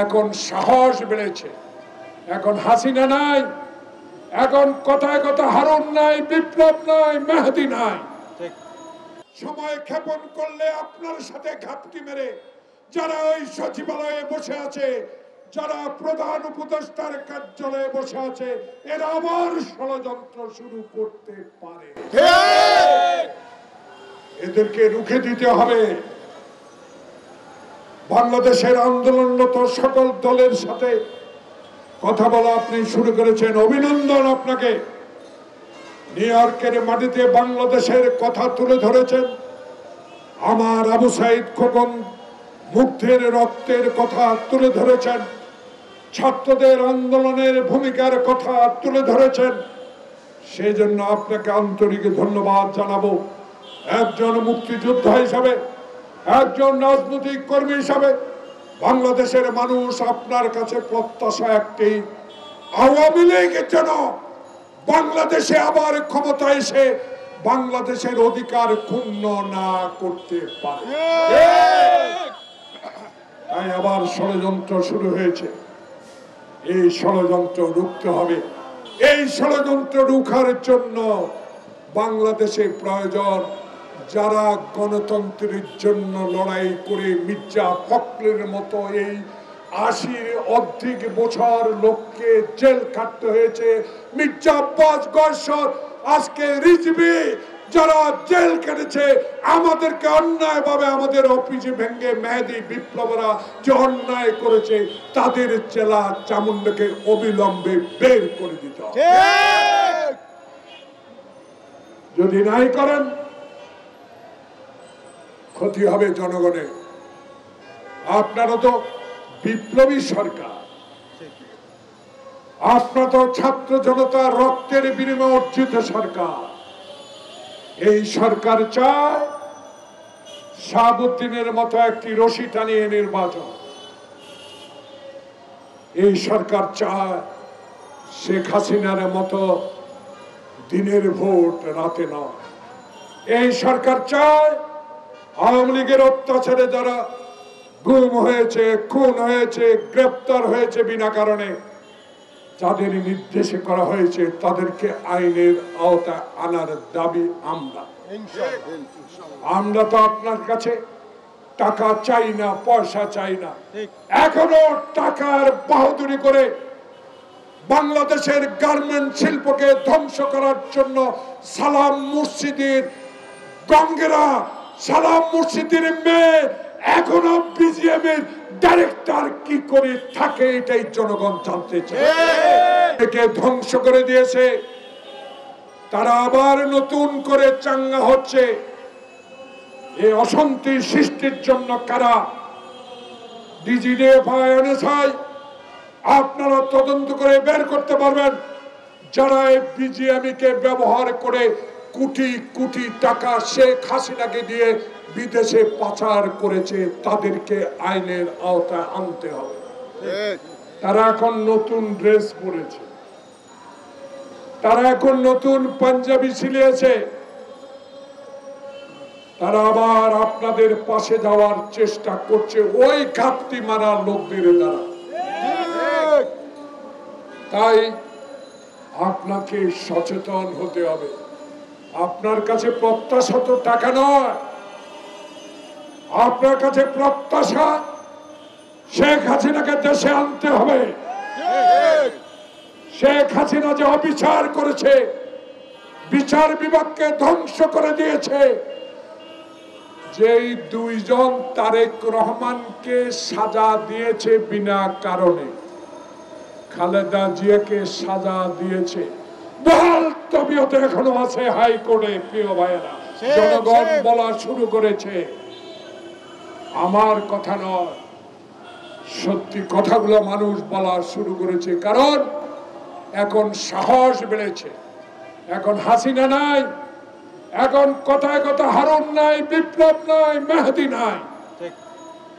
এখন সাহস বেড়েছে, এখন হাসিনা নাই, এখন কথায় কথা হারুন নাই, বিপ্লব নাই, মেহেদী নাই। সময় ক্ষেপণ করলে আপনার সাথে ঘাপটি মেরে যারা ওই সচিবালয়ে বসে আছে, যারা প্রধান উপদেষ্টার কার্যালয়ে বসে আছে, এরা আবার ষড়যন্ত্র শুরু করতে পারে। এদেরকে রুখে দিতে হবে। বাংলাদেশের আন্দোলনরত সকল দলের সাথে কথা বলা আপনি শুরু করেছেন, অভিনন্দন আপনাকে। নিউ ইয়র্কের মাটিতে বাংলাদেশের কথা তুলে ধরেছেন। আমার আবু সাইদ খোকন মুগ্ধের রক্তের কথা তুলে ধরেছেন, ছাত্রদের আন্দোলনের ভূমিকার কথা তুলে ধরেছেন। সেই জন্য আপনাকে আন্তরিক ধন্যবাদ জানাবো। একজন মুক্তিযোদ্ধা হিসাবে, একজন রাজনৈতিক কর্মী হিসাবে বাংলাদেশের মানুষ আপনার কাছে প্রত্যাশা একটি, আওয়ামী লীগ যেন বাংলাদেশে আবার ক্ষমতায় এসে বাংলাদেশের অধিকার ক্ষুণ্ণ না করতে পারে। তাই আবার ষড়যন্ত্র শুরু হয়েছে। এই ষড়যন্ত্র রুখতে হবে। এই ষড়যন্ত্র রুখার জন্য বাংলাদেশে প্রয়োজন যারা গণতন্ত্রের জন্য লড়াই করে মির্জা ফখরুলের মতো এই ৮০ অধিক বছর লোককে জেল কাটতে হয়েছে, মির্জা আব্বাস গয়সর, আজকে রিজভী, যারা জেল কেটেছে, আমাদেরকে অন্যায় ভাবে আমাদের অফিসে ভেঙে মেহেদী বিপ্লবরা যে অন্যায় করেছে, তাদের জেলা চামুন্ডাকে অবিলম্বে বের করে দিতে হবে। যদি নাই করেন ক্ষতি হবে জনগণের। আপনারা তো বিপ্লবী সরকার, আপনারা তো ছাত্র জনতার রক্তের বিনিময়ে অর্জিত সরকার। এই সরকার চায় শাহাবুদ্দিনের মতো একটি রশি টানিয়ে নির্বাচন। এই সরকার চায় শেখ হাসিনার মতো দিনের ভোট রাতে নয়। এই সরকার চায় আওয়ামী লীগের অত্যাচারে যারা গুম হয়েছে, খুন হয়েছে, গ্রেপ্তার হয়েছে বিনা কারণে, যাদের নির্দেশে করা হয়েছে তাদেরকে আইনের আওতায় আনার দাবি আমরা তো আপনার কাছে টাকা চাই না, পয়সা চাই না। এখনো টাকার বাহাদুরি করে বাংলাদেশের গার্মেন্ট শিল্পকে ধ্বংস করার জন্য সালাম মুর্শিদের গঙ্গেরা, সালাম মুর্শিদের মেয়ে এখনো বিজিএম এর ডাইরেক্টর কি করে থাকে, এটাই জনগণ জানতে চায়। একে ধ্বংস করে দিয়েছে, তারা আবার নতুন করে চাঙ্গা হচ্ছে। এই অশান্তি সৃষ্টির জন্য কারা? ডিজিএফআই, এনএসআই, আপনারা তদন্ত করে বের করতে পারবেন যারা এই বিজিএমই কে ব্যবহার করে কোটি কোটি টাকা শেখ হাসিনাকে দিয়ে বিদেশে পাচার করেছে, তাদেরকে আইনের আওতায় আনতে হবে। তারা এখন নতুন ড্রেস পরেছে, তারা এখন নতুন পাঞ্জাবি সিলিয়েছে, তারা আবার আপনাদের পাশে যাওয়ার চেষ্টা করছে ওই ঘাপটি মারা লোকদের দ্বারা। তাই আপনাকে সচেতন হতে হবে। আপনার কাছে প্রত্যাশা তো টাকা নয়, আপনার কাছে প্রত্যাশা শেখ হাসিনাকে দেশে আনতে হবে। শেখ হাসিনা যে অবিচার করেছে, বিচার বিভাগকে ধ্বংস করে দিয়েছে, যেই দুইজন তারেক রহমানকে সাজা দিয়েছে বিনা কারণে, খালেদা জিয়াকে সাজা দিয়েছে, বহাল তবিয়তে এখনো আছে হাইকোর্টে। প্রিয় ভাইয়েরা, জনগণ বলা শুরু করেছে, আমার কথা নয়, সত্যি কথাগুলো মানুষ বলা শুরু করেছে। কারণ এখন সাহস বেড়েছে, এখন হাসিনা নাই, এখন কথায় কথা হারুন নাই, বিপ্লব নাই, মেহেদী নাই।